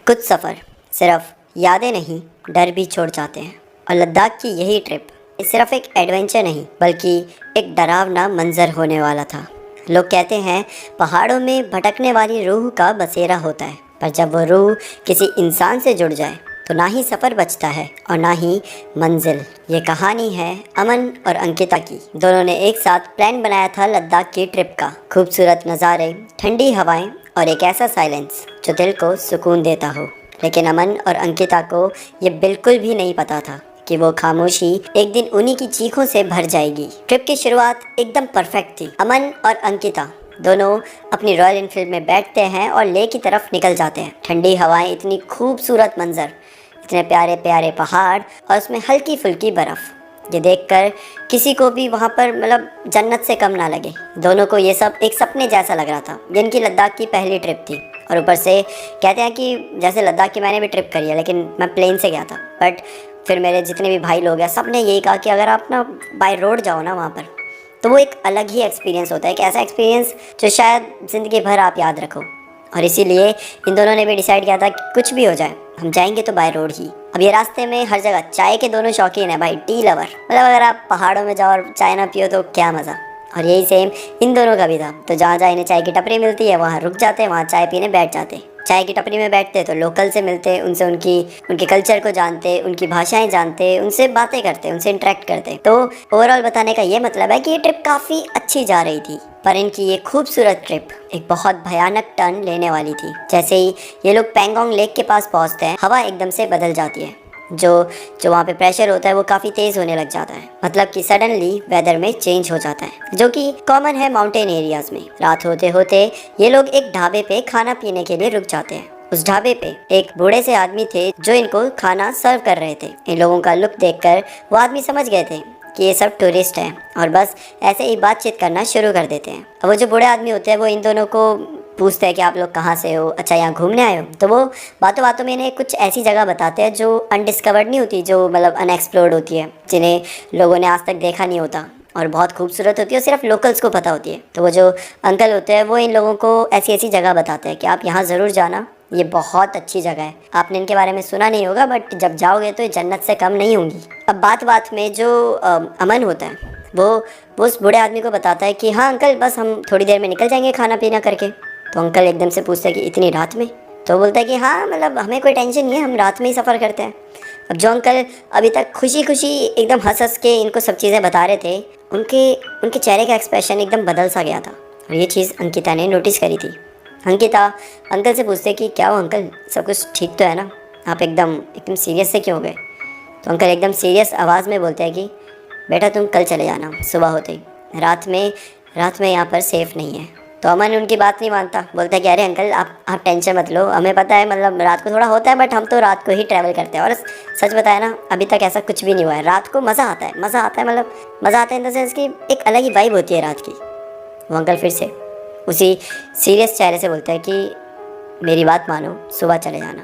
कुछ सफ़र सिर्फ यादें नहीं, डर भी छोड़ जाते हैं। और लद्दाख की यही ट्रिप सिर्फ एक एडवेंचर नहीं बल्कि एक डरावना मंजर होने वाला था। लोग कहते हैं पहाड़ों में भटकने वाली रूह का बसेरा होता है, पर जब वो रूह किसी इंसान से जुड़ जाए तो ना ही सफ़र बचता है और ना ही मंजिल। ये कहानी है अमन और अंकिता की। दोनों ने एक साथ प्लान बनाया था लद्दाख की ट्रिप का। खूबसूरत नज़ारे, ठंडी हवाएं और एक ऐसा साइलेंस जो दिल को सुकून देता हो। लेकिन अमन और अंकिता को ये बिल्कुल भी नहीं पता था कि वो खामोशी एक दिन उन्हीं की चीखों से भर जाएगी। ट्रिप की शुरुआत एकदम परफेक्ट थी। अमन और अंकिता दोनों अपनी रॉयल एनफील्ड में बैठते हैं और लेह की तरफ निकल जाते हैं। ठंडी हवाएं, इतनी खूबसूरत मंजर, इतने प्यारे प्यारे पहाड़ और उसमें हल्की फुल्की बर्फ़। ये देखकर किसी को भी वहाँ पर मतलब जन्नत से कम ना लगे। दोनों को ये सब एक सपने जैसा लग रहा था। जिनकी लद्दाख की पहली ट्रिप थी और ऊपर से कहते हैं कि जैसे लद्दाख की मैंने भी ट्रिप करी है, लेकिन मैं प्लेन से गया था। बट फिर मेरे जितने भी भाई लोग हैं सब ने यही कहा कि अगर आप ना बाय रोड जाओ ना वहाँ पर, तो वो एक अलग ही एक्सपीरियंस होता है। एक ऐसा एक्सपीरियंस जो शायद ज़िंदगी भर आप याद रखो। और इसीलिए इन दोनों ने भी डिसाइड किया था कि कुछ भी हो जाए हम जाएंगे तो बाय रोड ही। अब ये रास्ते में हर जगह चाय के दोनों शौकीन है भाई, टी लवर। मतलब अगर आप पहाड़ों में जाओ और चाय ना पियो तो क्या मज़ा। और यही सेम इन दोनों का भी था। तो जहाँ जहाँ इन्हें चाय की टपरी मिलती है वहाँ रुक जाते, वहाँ चाय पीने बैठ जाते। चाय की टपरी में बैठते तो लोकल से मिलते, उनसे उनके कल्चर को जानते, उनकी भाषाएं जानते, उनसे बातें करते, उनसे इंटरेक्ट करते। तो ओवरऑल बताने का ये मतलब है कि ये ट्रिप काफ़ी अच्छी जा रही थी, पर इनकी ये खूबसूरत ट्रिप एक बहुत भयानक टर्न लेने वाली थी। जैसे ही ये लोग पैंगोंग लेक के पास पहुंचते हैं, हवा एकदम से बदल जाती है। जो वहाँ पे प्रेशर होता है वो काफ़ी तेज़ होने लग जाता है। मतलब कि सडनली वेदर में चेंज हो जाता है, जो कि कॉमन है माउंटेन एरियाज़ में। रात होते होते ये लोग एक ढाबे पे खाना पीने के लिए रुक जाते हैं। उस ढाबे पे एक बूढ़े से आदमी थे जो इनको खाना सर्व कर रहे थे। इन लोगों का लुक देखकर वो आदमी समझ गए थे कि ये सब टूरिस्ट हैं और बस ऐसे ही बातचीत करना शुरू कर देते हैं। अब वो जो बूढ़े आदमी होते हैं वो इन दोनों को पूछते हैं कि आप लोग कहाँ से हो, अच्छा यहाँ घूमने आए हो। तो वो बातों बातों में इन्हें कुछ ऐसी जगह बताते हैं जो अनडिस्कवर्ड नहीं होती, जो मतलब अनएक्सप्लोर्ड होती है, जिन्हें लोगों ने आज तक देखा नहीं होता और बहुत खूबसूरत होती है और सिर्फ लोकल्स को पता होती है। तो वो जो अंकल होते हैं वो इन लोगों को ऐसी ऐसी जगह बताते हैं कि आप यहाँ ज़रूर जाना, ये बहुत अच्छी जगह है। आपने इनके बारे में सुना नहीं होगा बट जब जाओगे तो ये जन्नत से कम नहीं होंगी। अब बात बात में जो अमन होता है वो उस बूढ़े आदमी को बताता है कि हाँ अंकल, बस हम थोड़ी देर में निकल जाएंगे खाना पीना करके। तो अंकल एकदम से पूछते हैं कि इतनी रात में? तो बोलता है कि हाँ मतलब हमें कोई टेंशन नहीं है, हम रात में ही सफ़र करते हैं। अब जो अंकल अभी तक खुशी खुशी एकदम हंस के इनको सब चीज़ें बता रहे थे, उनके चेहरे का एक्सप्रेशन एकदम बदल सा गया था। और ये चीज़ अंकिता ने नोटिस करी थी। अंकिता अंकल से पूछते कि क्या हो अंकल, सब कुछ ठीक तो है ना? आप एकदम सीरियस से क्यों हो गए? तो अंकल एकदम सीरियस आवाज़ में बोलते हैं कि बेटा तुम कल चले जाना सुबह होते ही, रात में यहाँ पर सेफ़ नहीं है। तो अमन उनकी बात नहीं मानता, बोलता है कि अरे अंकल आप टेंशन मत लो, हमें पता है मतलब रात को थोड़ा होता है बट हम तो रात को ही ट्रैवल करते हैं। और सच बताया ना, अभी तक ऐसा कुछ भी नहीं हुआ है। रात को मज़ा आता है मतलब मज़ा आता है इन द सेंस कि एक अलग ही वाइब होती है रात की। वो अंकल फिर से उसी सीरियस चेहरे से बोलता है कि मेरी बात मानो, सुबह चले जाना,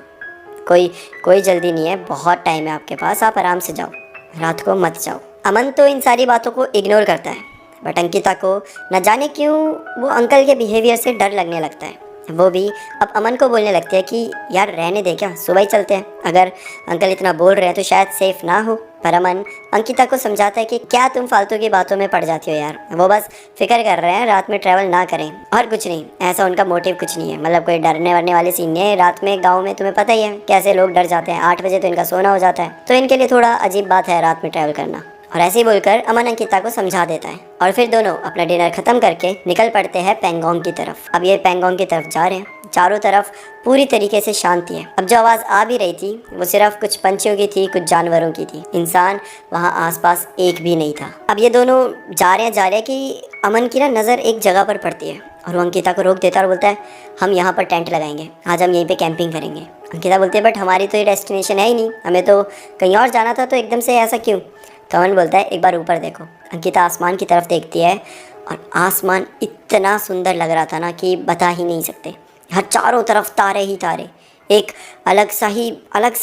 कोई जल्दी नहीं है, बहुत टाइम है आपके पास, आप आराम से जाओ, रात को मत जाओ। अमन तो इन सारी बातों को इग्नोर करता है बट अंकिता को न जाने क्यों वो अंकल के बिहेवियर से डर लगने लगता है। वो भी अब अमन को बोलने लगती है कि यार रहने दे, क्या सुबह ही चलते हैं, अगर अंकल इतना बोल रहे हैं तो शायद सेफ़ ना हो। पर अमन अंकिता को समझाता है कि क्या तुम फालतू की बातों में पड़ जाती हो यार, वो बस फिक्र कर रहे हैं रात में ट्रैवल ना करें और कुछ नहीं, ऐसा उनका मोटिव कुछ नहीं है। मतलब कोई डरने वरने वाली सीन नहीं है। रात में गाँव में तुम्हें पता ही है कैसे लोग डर जाते हैं, 8 बजे तो इनका सोना हो जाता है, तो इनके लिए थोड़ा अजीब बात है रात में ट्रैवल करना। और ऐसे ही बोलकर अमन अंकिता को समझा देता है और फिर दोनों अपना डिनर ख़त्म करके निकल पड़ते हैं पैंगोंग की तरफ। अब ये पैंगोंग की तरफ जा रहे हैं, चारों तरफ पूरी तरीके से शांति है। अब जो आवाज़ आ भी रही थी वो सिर्फ कुछ पंछियों की थी, कुछ जानवरों की थी, इंसान वहाँ आसपास एक भी नहीं था। अब ये दोनों जा रहे हैं कि अमन की ना नज़र एक जगह पर पड़ती है और वो अंकिता को रोक देता है और बोलता है हम यहाँ पर टेंट लगाएंगे, आज हम यहीं पे कैंपिंग करेंगे। अंकिता बोलती है बट हमारी तो ये डेस्टिनेशन है ही नहीं, हमें तो कहीं और जाना था, तो एकदम से ऐसा क्यों? तो अमन बोलता है एक बार ऊपर देखो। अंकिता आसमान की तरफ देखती है और आसमान इतना सुंदर लग रहा था ना कि बता ही नहीं सकते। हर चारों तरफ तारे ही तारे, एक अलग सा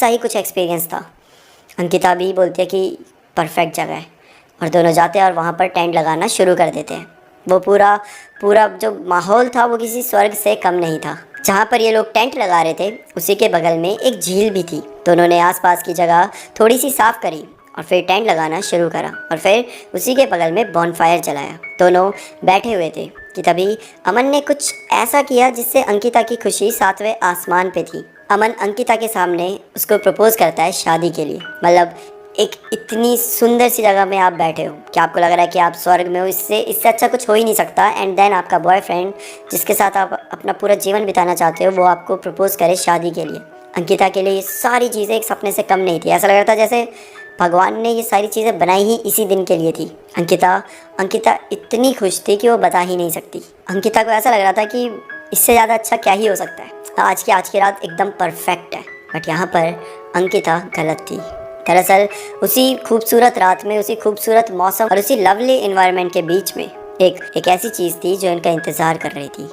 ही कुछ एक्सपीरियंस था। अंकिता भी बोलती है कि परफेक्ट जगह है और दोनों जाते हैं और वहाँ पर टेंट लगाना शुरू कर देते हैं। वो पूरा जो माहौल था वो किसी स्वर्ग से कम नहीं था। जहाँ पर ये लोग टेंट लगा रहे थे उसी के बगल में एक झील भी थी। दोनों ने आसपास की जगह थोड़ी सी साफ करी और फिर टेंट लगाना शुरू करा और फिर उसी के बगल में बॉनफायर जलाया। दोनों बैठे हुए थे कि तभी अमन ने कुछ ऐसा किया जिससे अंकिता की खुशी 7वें आसमान पे थी। अमन अंकिता के सामने उसको प्रपोज करता है शादी के लिए। मतलब एक इतनी सुंदर सी जगह में आप बैठे हो कि आपको लग रहा है कि आप स्वर्ग में हो, इससे अच्छा कुछ हो ही नहीं सकता। एंड देन आपका बॉयफ्रेंड जिसके साथ आप अपना पूरा जीवन बिताना चाहते हो वो आपको प्रपोज करे शादी के लिए। अंकिता के लिए ये सारी चीज़ें एक सपने से कम नहीं थी। ऐसा लग रहा था जैसे भगवान ने ये सारी चीज़ें बनाई ही इसी दिन के लिए थी। अंकिता इतनी खुश थी कि वो बता ही नहीं सकती। अंकिता को ऐसा लग रहा था कि इससे ज़्यादा अच्छा क्या ही हो सकता है। आज की रात एकदम परफेक्ट है। बट यहाँ पर अंकिता गलत थी। दरअसल उसी खूबसूरत रात में, उसी खूबसूरत मौसम और उसी लवली इन्वायरमेंट के बीच में एक ऐसी चीज़ थी जो इनका इंतज़ार कर रही थी।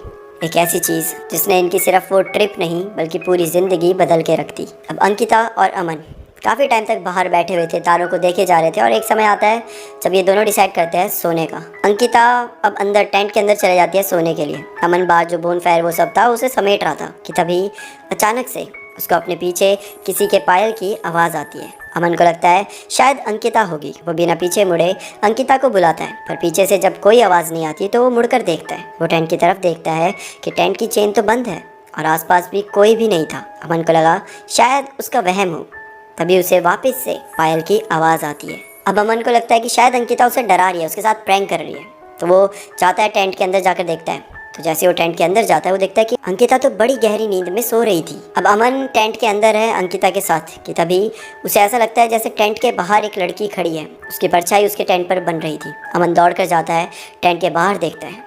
एक ऐसी चीज़ जिसने इनकी सिर्फ वो ट्रिप नहीं बल्कि पूरी ज़िंदगी बदल के रख दी। अब अंकिता और अमन काफ़ी टाइम तक बाहर बैठे हुए थे, तारों को देखे जा रहे थे और एक समय आता है जब ये दोनों डिसाइड करते हैं सोने का। अंकिता अब अंदर टेंट के अंदर चले जाती है सोने के लिए। अमन बाहर जो बोनफायर वो सब था उसे समेट रहा था कि तभी अचानक से उसको अपने पीछे किसी के पायल की आवाज़ आती है। अमन को लगता है शायद अंकिता होगी। वो बिना पीछे मुड़े अंकिता को बुलाता है, पर पीछे से जब कोई आवाज़ नहीं आती तो वो मुड़कर देखता है। वो टेंट की तरफ देखता है कि टेंट की चेन तो बंद है और आसपास भी कोई भी नहीं था। अमन को लगा शायद उसका वहम हो। तभी उसे वापस से पायल की आवाज़ आती है। अब अमन को लगता है कि शायद अंकिता उसे डरा रही है, उसके साथ प्रैंक कर रही है। तो वो चाहता है टेंट के अंदर जाकर देखता है। तो जैसे वो टेंट के अंदर जाता है वो देखता है कि अंकिता तो बड़ी गहरी नींद में सो रही थी। अब अमन टेंट के अंदर है अंकिता के साथ कि तभी उसे ऐसा लगता है जैसे टेंट के बाहर एक लड़की खड़ी है, उसकी परछाई उसके टेंट पर बन रही थी। अमन दौड़ कर जाता है, टेंट के बाहर देखता है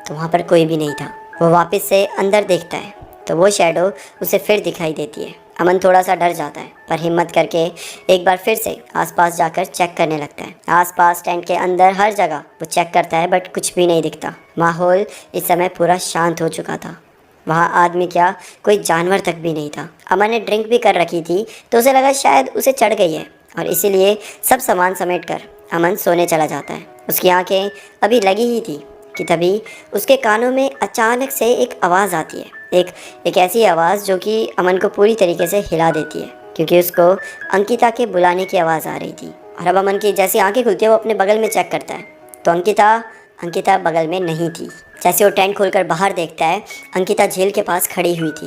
तो वहाँ पर कोई भी नहीं था। वो वापस से अंदर देखता है तो वो शैडो उसे फिर दिखाई देती है। अमन थोड़ा सा डर जाता है पर हिम्मत करके एक बार फिर से आसपास जाकर चेक करने लगता है। आसपास टेंट के अंदर हर जगह वो चेक करता है बट कुछ भी नहीं दिखता। माहौल इस समय पूरा शांत हो चुका था। वहाँ आदमी क्या, कोई जानवर तक भी नहीं था। अमन ने ड्रिंक भी कर रखी थी तो उसे लगा शायद उसे चढ़ गई है और इसीलिए सब सामान समेट कर अमन सोने चला जाता है। उसकी आंखें अभी लगी ही थी कि तभी उसके कानों में अचानक से एक आवाज़ आती है। एक ऐसी आवाज़ जो कि अमन को पूरी तरीके से हिला देती है क्योंकि उसको अंकिता के बुलाने की आवाज़ आ रही थी। और अब अमन की जैसी आंखें खुलती है वो अपने बगल में चेक करता है तो अंकिता बगल में नहीं थी। जैसे वो टेंट खोलकर बाहर देखता है अंकिता झील के पास खड़ी हुई थी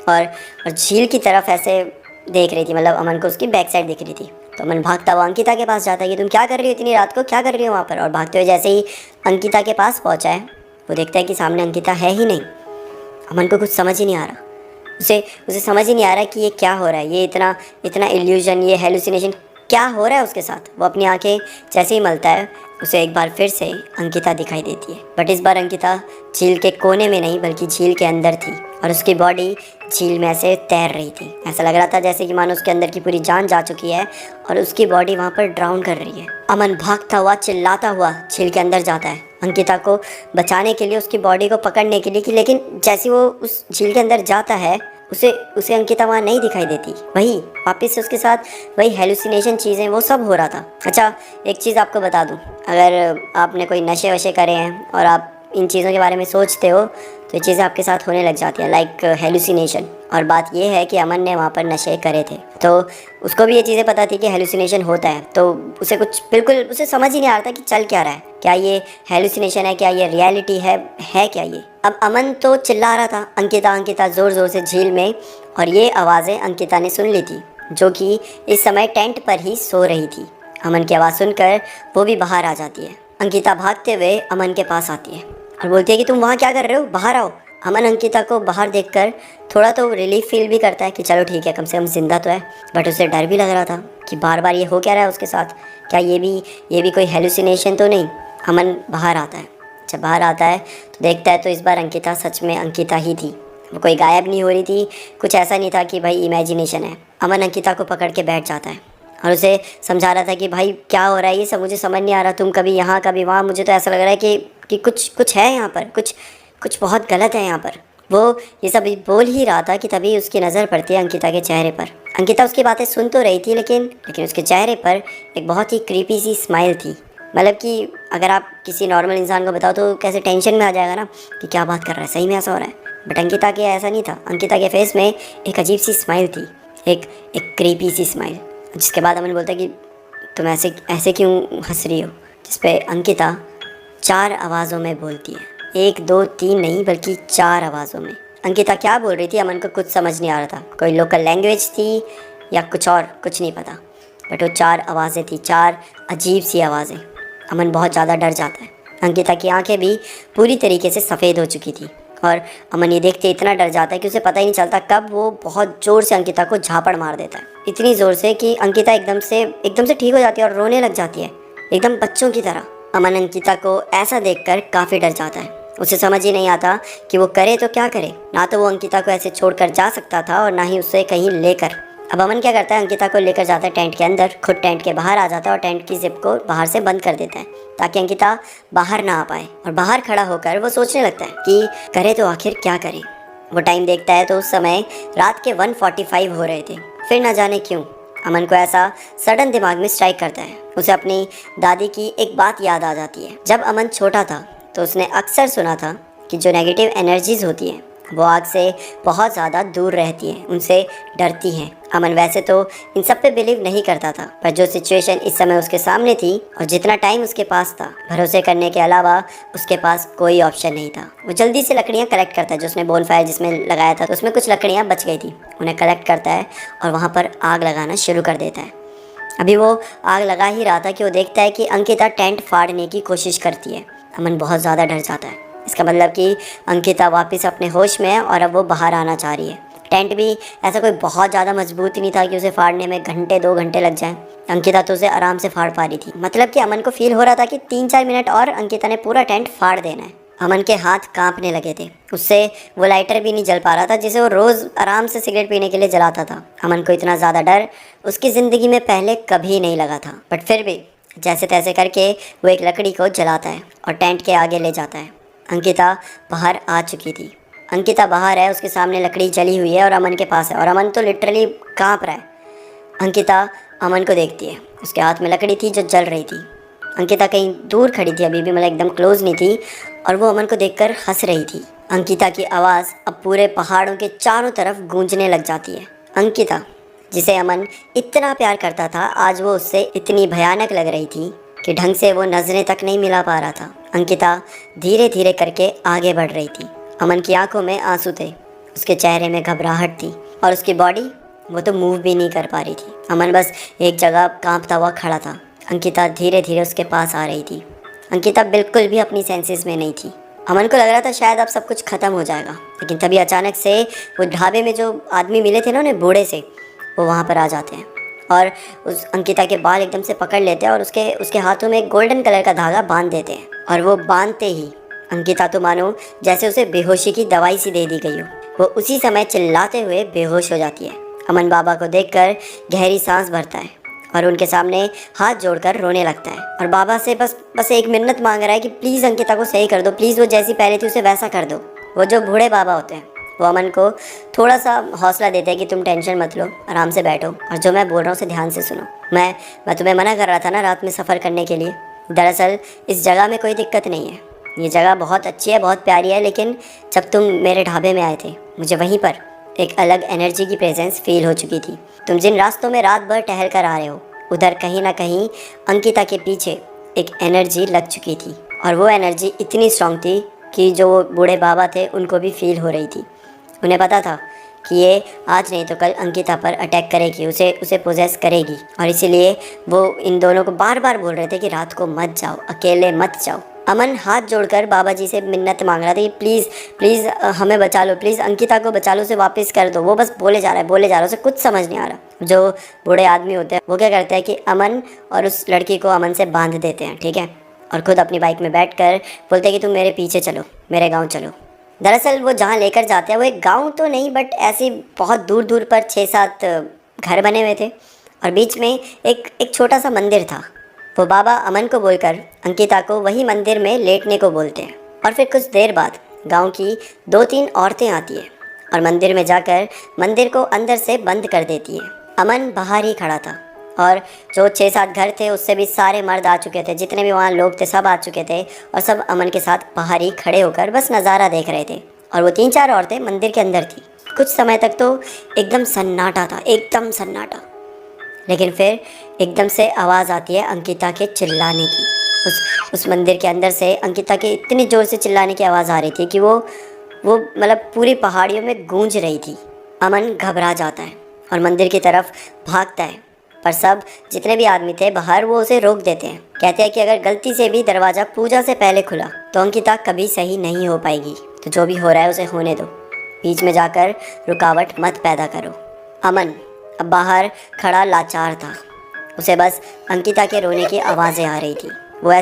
और झील की तरफ ऐसे देख रही थी। मतलब अमन को उसकी बैक साइड दिख रही थी। तो अमन भागता हुआ अंकिता के पास जाता है कि तुम क्या कर रही हो इतनी रात को, क्या कर रही हो वहाँ पर। और भागते हुए जैसे ही अंकिता के पास पहुँचा है वो देखता है कि सामने अंकिता है ही नहीं। अमन को कुछ समझ ही नहीं आ रहा। उसे समझ ही नहीं आ रहा कि ये क्या हो रहा है, ये इतना इल्यूजन, ये हेलुसिनेशन क्या हो रहा है उसके साथ। वो अपनी आंखें जैसे ही मलता है उसे एक बार फिर से अंकिता दिखाई देती है। बट इस बार अंकिता झील के कोने में नहीं बल्कि झील के अंदर थी और उसकी बॉडी झील में ऐसे तैर रही थी। ऐसा लग रहा था जैसे कि मानो उसके अंदर की पूरी जान जा चुकी है और उसकी बॉडी वहाँ पर ड्राउन कर रही है। अमन भागता हुआ चिल्लाता हुआ झील के अंदर जाता है अंकिता को बचाने के लिए, उसकी बॉडी को पकड़ने के लिए कि लेकिन जैसे वो उस झील के अंदर जाता है उसे अंकिता वहाँ नहीं दिखाई देती। वही वापस से उसके साथ वही हेलुसिनेशन चीज़ें वो सब हो रहा था। अच्छा एक चीज़ आपको बता दूँ, अगर आपने कोई नशे वशे करे हैं और आप इन चीज़ों के बारे में सोचते हो तो ये चीज़ें आपके साथ होने लग जाती हैं, लाइक हेलुसिनेशन। और बात ये है कि अमन ने वहाँ पर नशे करे थे तो उसको भी ये चीज़ें पता थी कि हेलुसिनेशन होता है। तो उसे उसे समझ ही नहीं आ रहा था कि चल क्या रहा है, क्या ये हेलुसिनेशन है, क्या ये रियलिटी है क्या ये। अब अमन तो चिल्ला रहा था अंकिता ज़ोर ज़ोर से झील में, और ये आवाज़ें अंकिता ने सुन ली थी जो कि इस समय टेंट पर ही सो रही थी। अमन की आवाज़ सुनकर वो भी बाहर आ जाती है। अंकिता भागते हुए अमन के पास आती है और बोलती है कि तुम वहाँ क्या कर रहे हो, बाहर आओ। अमन अंकिता को बाहर देखकर थोड़ा तो रिलीफ फील भी करता है कि चलो ठीक है, कम से कम जिंदा तो है। बट उसे डर भी लग रहा था कि बार बार ये हो क्या रहा है उसके साथ, क्या ये भी कोई हेलुसिनेशन तो नहीं। अमन बाहर आता है। जब बाहर आता है तो देखता है तो इस बार अंकिता सच में अंकिता ही थी। वो कोई गायब नहीं हो रही थी, कुछ ऐसा नहीं था कि भाई इमेजिनेशन है। अमन अंकिता को पकड़ के बैठ जाता है और उसे समझा रहा था कि भाई क्या हो रहा है, ये सब मुझे समझ नहीं आ रहा, तुम कभी यहाँ कभी वहाँ, मुझे तो ऐसा लग रहा है कि कुछ है यहाँ पर, कुछ बहुत गलत है यहाँ पर। वो ये सब बोल ही रहा था कि तभी उसकी नज़र पड़ती है अंकिता के चेहरे पर। अंकिता उसकी बातें सुन तो रही थी लेकिन उसके चेहरे पर एक बहुत ही क्रीपी सी स्माइल थी। मतलब कि अगर आप किसी नॉर्मल इंसान को बताओ तो कैसे टेंशन में आ जाएगा ना कि क्या बात कर रहा है, सही में ऐसा हो रहा है। बट अंकिता के ऐसा नहीं था। अंकिता के फेस में एक अजीब सी स्माइल थी, एक एक क्रीपी सी स्माइल। जिसके बाद अमन बोलता कि तुम ऐसे ऐसे क्यों हंस रही हो, जिस पे अंकिता 4 आवाज़ों में बोलती है, 1 2 3 नहीं बल्कि 4 आवाज़ों में। अंकिता क्या बोल रही थी अमन को कुछ समझ नहीं आ रहा था, कोई लोकल लैंग्वेज थी या कुछ और, कुछ नहीं पता। बट वो 4 आवाज़ें थी, 4 अजीब सी आवाज़ें। अमन बहुत ज़्यादा डर जाता है। अंकिता की आंखें भी पूरी तरीके से सफ़ेद हो चुकी थी और अमन ये देखते इतना डर जाता है कि उसे पता ही नहीं चलता कब वो बहुत ज़ोर से अंकिता को झापड़ मार देता है। इतनी ज़ोर से कि अंकिता एकदम से ठीक हो जाती है और रोने लग जाती है, एकदम बच्चों की तरह। अमन अंकिता को ऐसा देखकर काफ़ी डर जाता है। उसे समझ ही नहीं आता कि वो करे तो क्या करे। ना तो वो अंकिता को ऐसे छोड़कर जा सकता था और ना ही उसे कहीं लेकर। अब अमन क्या करता है, अंकिता को लेकर जाता है टेंट के अंदर, खुद टेंट के बाहर आ जाता है और टेंट की जिप को बाहर से बंद कर देता है ताकि अंकिता बाहर ना आ पाए। और बाहर खड़ा होकर वो सोचने लगता है कि करे तो आखिर क्या करे। वो टाइम देखता है तो उस समय रात के 1:45 हो रहे थे। फिर ना जाने क्यों अमन को ऐसा सडन दिमाग में स्ट्राइक करता है। उसे अपनी दादी की एक बात याद आ जाती है। जब अमन छोटा था तो उसने अक्सर सुना था कि जो नेगेटिव एनर्जीज होती हैं वो आग से बहुत ज़्यादा दूर रहती हैं, उनसे डरती हैं। अमन वैसे तो इन सब पे बिलीव नहीं करता था, पर जो सिचुएशन इस समय उसके सामने थी और जितना टाइम उसके पास था, भरोसे करने के अलावा उसके पास कोई ऑप्शन नहीं था। वो जल्दी से लकड़ियाँ कलेक्ट करता है। जो उसने बोन फायर जिसमें लगाया था तो उसमें कुछ लकड़ियाँ बच गई थी, उन्हें कलेक्ट करता है और वहाँ पर आग लगाना शुरू कर देता है। अभी वो आग लगा ही रहा था कि वो देखता है कि अंकिता टेंट फाड़ने की कोशिश करती है। अमन बहुत ज़्यादा डर जाता है। इसका मतलब कि अंकिता वापस अपने होश में है और अब वो बाहर आना चाह रही है। टेंट भी ऐसा कोई बहुत ज़्यादा मजबूत नहीं था कि उसे फाड़ने में घंटे 2 घंटे लग जाएं। अंकिता तो उसे आराम से फाड़ पा रही थी। मतलब कि अमन को फील हो रहा था कि 3-4 मिनट और अंकिता ने पूरा टेंट फाड़ देना है। अमन के हाथ कांपने लगे थे। उससे वो लाइटर भी नहीं जल पा रहा था जिसे वो रोज़ आराम से सिगरेट पीने के लिए जलाता था। अमन को इतना ज़्यादा डर उसकी ज़िंदगी में पहले कभी नहीं लगा था। बट फिर भी जैसे तैसे करके वो एक लकड़ी को जलाता है और टेंट के आगे ले जाता है। अंकिता बाहर आ चुकी थी। अंकिता बाहर है, उसके सामने लकड़ी जली हुई है और अमन के पास है और अमन तो लिटरली कांप रहा है। अंकिता अमन को देखती है। उसके हाथ में लकड़ी थी जो जल रही थी। अंकिता कहीं दूर खड़ी थी, अभी भी मतलब एकदम क्लोज नहीं थी, और वो अमन को देखकर हंस रही थी। अंकिता की आवाज़ अब पूरे पहाड़ों के चारों तरफ गूंजने लग जाती है। अंकिता, जिसे अमन इतना प्यार करता था, आज वो उससे इतनी भयानक लग रही थी कि ढंग से वो नज़रें तक नहीं मिला पा रहा था। अंकिता धीरे धीरे करके आगे बढ़ रही थी। अमन की आंखों में आंसू थे, उसके चेहरे में घबराहट थी और उसकी बॉडी वो तो मूव भी नहीं कर पा रही थी। अमन बस एक जगह कांपता हुआ खड़ा था। अंकिता धीरे धीरे उसके पास आ रही थी। अंकिता बिल्कुल भी अपनी सेंसेस में नहीं थी। अमन को लग रहा था शायद अब सब कुछ ख़त्म हो जाएगा, लेकिन तभी अचानक से वो ढाबे में जो आदमी मिले थे ना उन्हें बूढ़े से, वो वहाँ पर आ जाते हैं और उस अंकिता के बाल एकदम से पकड़ लेते हैं और उसके हाथों में एक गोल्डन कलर का धागा बांध देते हैं। और वो बांधते ही अंकिता तो मानो जैसे उसे बेहोशी की दवाई सी दे दी गई हो। वो उसी समय चिल्लाते हुए बेहोश हो जाती है। अमन बाबा को देखकर गहरी सांस भरता है और उनके सामने हाथ जोड़कर रोने लगता है और बाबा से बस एक मिन्नत मांग रहा है कि प्लीज़ अंकिता को सही कर दो, प्लीज़ वो जैसी पहले थी उसे वैसा कर दो। वो जो बूढ़े बाबा होते हैं वो अमन को थोड़ा सा हौसला देते हैं कि तुम टेंशन मत लो, आराम से बैठो और जो मैं बोल रहा हूँ उसे ध्यान से सुनो। मैं तुम्हें मना कर रहा था ना रात में सफ़र करने के लिए। दरअसल इस जगह में कोई दिक्कत नहीं है, ये जगह बहुत अच्छी है, बहुत प्यारी है, लेकिन जब तुम मेरे ढाबे में आए थे मुझे वहीं पर एक अलग एनर्जी की प्रेजेंस फील हो चुकी थी। तुम जिन रास्तों में रात भर टहल कर आ रहे हो उधर कहीं ना कहीं अंकिता के पीछे एक एनर्जी लग चुकी थी और वो एनर्जी इतनी स्ट्रांग थी कि जो बूढ़े बाबा थे उनको भी फील हो रही थी। उन्हें पता था कि ये आज नहीं तो कल अंकिता पर अटैक करेगी, उसे पोजेस करेगी, और इसीलिए वो इन दोनों को बार बार बोल रहे थे कि रात को मत जाओ, अकेले मत जाओ। अमन हाथ जोड़कर बाबा जी से मिन्नत मांग रहा था कि प्लीज़ हमें बचा लो, प्लीज़ अंकिता को बचा लो, उसे वापस कर दो। वो बस बोले जा रहा है, उसे कुछ समझ नहीं आ रहा। जो बूढ़े आदमी होते हैं वो क्या करते हैं कि अमन और उस लड़की को अमन से बांध देते हैं, ठीक है, और ख़ुद अपनी बाइक में बैठकर बोलते हैं कि तुम मेरे पीछे चलो, मेरे गाँव चलो। दरअसल वो जहाँ लेकर जाते हैं वो एक गांव तो नहीं, बट ऐसे बहुत दूर दूर पर 6-7 घर बने हुए थे और बीच में एक छोटा सा मंदिर था। वो बाबा अमन को बोलकर अंकिता को वही मंदिर में लेटने को बोलते हैं और फिर कुछ देर बाद गांव की 2-3 औरतें आती हैं और मंदिर में जाकर मंदिर को अंदर से बंद कर देती हैं। अमन बाहर ही खड़ा था और जो 6-7 घर थे उससे भी सारे मर्द आ चुके थे, जितने भी वहाँ लोग थे सब आ चुके थे और सब अमन के साथ बाहर ही खड़े होकर बस नज़ारा देख रहे थे। और वो 3-4 औरतें मंदिर के अंदर थी। कुछ समय तक तो एकदम सन्नाटा था, एकदम सन्नाटा। लेकिन फिर एकदम से आवाज़ आती है अंकिता के चिल्लाने की। उस मंदिर के अंदर से अंकिता के इतनी ज़ोर से चिल्लाने की आवाज़ आ रही थी कि वो मतलब पूरी पहाड़ियों में गूंज रही थी। अमन घबरा जाता है और मंदिर की तरफ भागता है, पर सब जितने भी आदमी थे बाहर वो उसे रोक देते हैं। कहते हैं कि अगर गलती से भी दरवाज़ा पूजा से पहले खुला तो अंकिता कभी सही नहीं हो पाएगी, तो जो भी हो रहा है उसे होने दो, बीच में जाकर रुकावट मत पैदा करो। अमन अब बाहर खड़ा लाचार था। उसे बस अंकिता के रोने की आवाज़ें आ रही थी। वो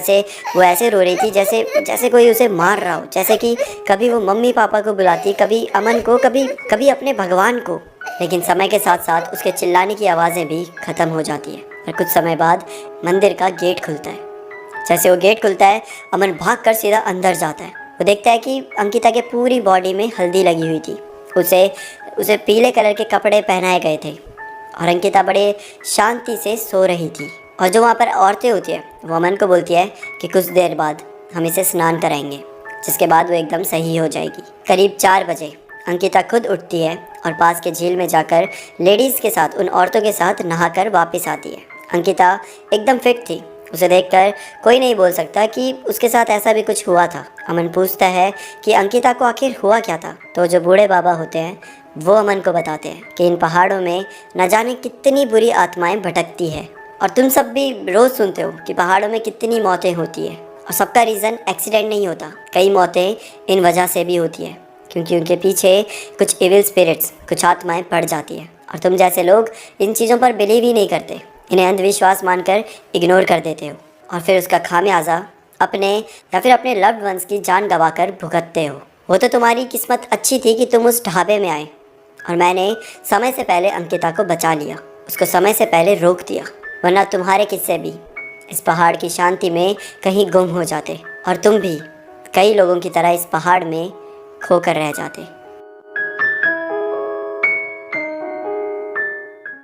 ऐसे रो रही थी जैसे कोई उसे मार रहा हो, जैसे कि कभी वो मम्मी पापा को बुलाती, कभी अमन को, कभी अपने भगवान को। लेकिन समय के साथ साथ उसके चिल्लाने की आवाज़ें भी ख़त्म हो जाती है और कुछ समय बाद मंदिर का गेट खुलता है। जैसे वो गेट खुलता है, अमन भागकर सीधा अंदर जाता है। वो देखता है कि अंकिता के पूरी बॉडी में हल्दी लगी हुई थी। उसे पीले कलर के कपड़े पहनाए गए थे और अंकिता बड़े शांति से सो रही थी। और जो वहाँ पर औरतें होती हैं वो अमन को बोलती है कि कुछ देर बाद हम इसे स्नान कराएंगे, जिसके बाद वो एकदम सही हो जाएगी। करीब 4 बजे अंकिता खुद उठती है और पास के झील में जाकर लेडीज़ के साथ, उन औरतों के साथ नहाकर वापस आती है। अंकिता एकदम फिट थी। उसे देखकर कोई नहीं बोल सकता कि उसके साथ ऐसा भी कुछ हुआ था। अमन पूछता है कि अंकिता को आखिर हुआ क्या था, तो जो बूढ़े बाबा होते हैं वो अमन को बताते हैं कि इन पहाड़ों में न जाने कितनी बुरी आत्माएं भटकती है। और तुम सब भी रोज़ सुनते हो कि पहाड़ों में कितनी मौतें होती है, और सबका रीज़न एक्सीडेंट नहीं होता। कई मौतें इन वजह से भी होती है क्योंकि उनके पीछे कुछ एविल स्पिरिट्स, कुछ आत्माएं पड़ जाती है। और तुम जैसे लोग इन चीज़ों पर बिलीव ही नहीं करते, इन्हें अंधविश्वास मानकर इग्नोर कर देते हो और फिर उसका खामियाजा अपने या फिर अपने लव्ड वंस की जान गंवाकर भुगतते हो। वो तो तुम्हारी किस्मत अच्छी थी कि तुम उस ढाबे में आए और मैंने समय से पहले अंकिता को बचा लिया, उसको समय से पहले रोक दिया, वरना तुम्हारे किस्से भी इस पहाड़ की शांति में कहीं गुम हो जाते और तुम भी कई लोगों की तरह इस पहाड़ में खोकर रह जाते।